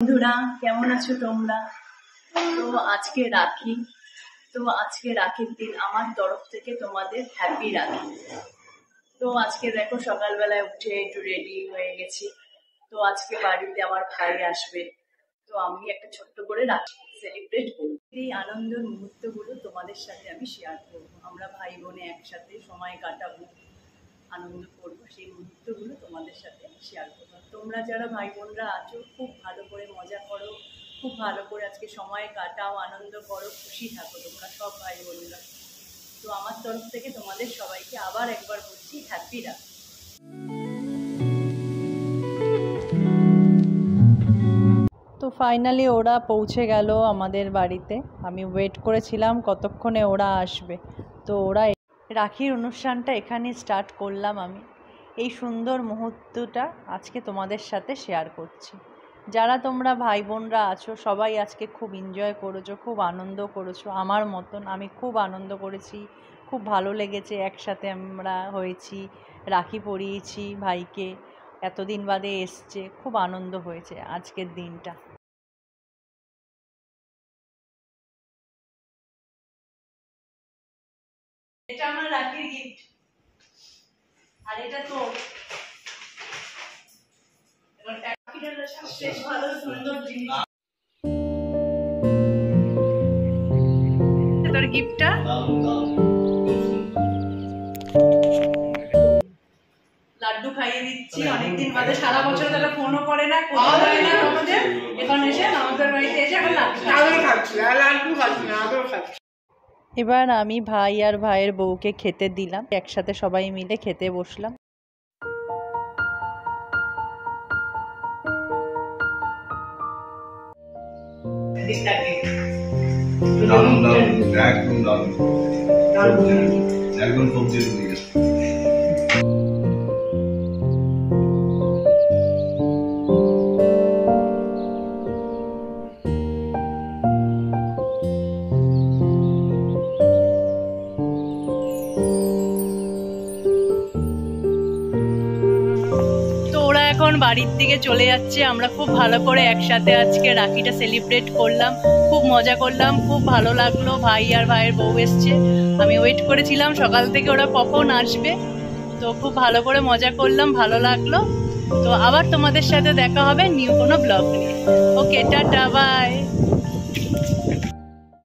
বন্ধুরা কেমন আছো তোমরা? তো আজকে রাখি, আজকে রাখির দিন আমার তরফ থেকে তোমাদের হ্যাপি রাখি। তো আজকে দেখো সকালবেলায় উঠে একটু রেডি হয়ে গেছি। তো আজকে বাড়িতে আমার ভাই আসবে, তো আমি একটা ছোট্ট করে রাখি সেলিব্রেট করব। এই আনন্দের মুহূর্তগুলো তোমাদের সাথে আমি শেয়ার করবো। আমরা ভাই বোনে একসাথে সময় কাটাবো, আনন্দ করবো, সেই মুহূর্তগুলো তোমাদের সাথে শেয়ার করবো। তোমরা যারা ভাই বোনরা আছো খুব ভালো করে মজা করো, খুব ভালো করে আজকে সময় কাটাও, আনন্দ করো, খুশি থাকো তোমরা সব ভাই বোনরা। তো আমার তরফ থেকে তোমাদের সবাইকে আবার একবার বলছি হ্যাপি রাখি। তো ফাইনালি ওরা পৌঁছে গেল আমাদের বাড়িতে। আমি ওয়েট করেছিলাম কতক্ষণে ওরা আসবে। তো ওরা রাখির অনুষ্ঠানটা এখানে স্টার্ট করলাম। আমি এই সুন্দর মুহূর্তটা আজকে তোমাদের সাথে শেয়ার করছি। যারা তোমরা ভাই বোনরা আছো সবাই আজকে খুব এনজয় করেছো, খুব আনন্দ করেছো আমার মতন। আমি খুব আনন্দ করেছি, খুব ভালো লেগেছে। একসাথে আমরা হয়েছি, রাখি পরিয়েছি ভাইকে, এতদিন বাদে এসছে, খুব আনন্দ হয়েছে আজকের দিনটা। এটা আমার রাখির গিফট, আর এটা তো ভালো সুন্দর জিনিস। তোর গিফটটা লাড্ডু খাইয়ে দিচ্ছি অনেকদিন বাদে, সারা বছর তারা ফোনও করে না, কথা হয় না আমাদের। এখন এসে আমাদের বাড়িতে এসে এখন লাড্ডু খাচ্ছি। এবার আমি ভাই আর ভাইয়ের বউকে খেতে দিলাম, একসাথে সবাই মিলে খেতে বসলাম। একদম সবজি বাড়ির দিকে চলে যাচ্ছে। আমরা খুব ভালো করে একসাথে আজকে রাখিটা সেলিব্রেট করলাম, খুব মজা করলাম, খুব ভালো লাগলো। ভাই আর ভাইয়ের বউ এসছে, আমি ওয়েট করেছিলাম সকাল থেকে ওরা কখন আসবে। তো খুব ভালো করে মজা করলাম, ভালো লাগলো। তো আবার তোমাদের সাথে দেখা হবে নিউ কোনো ব্লগ নিয়ে। ওকে, টাটা, বাই।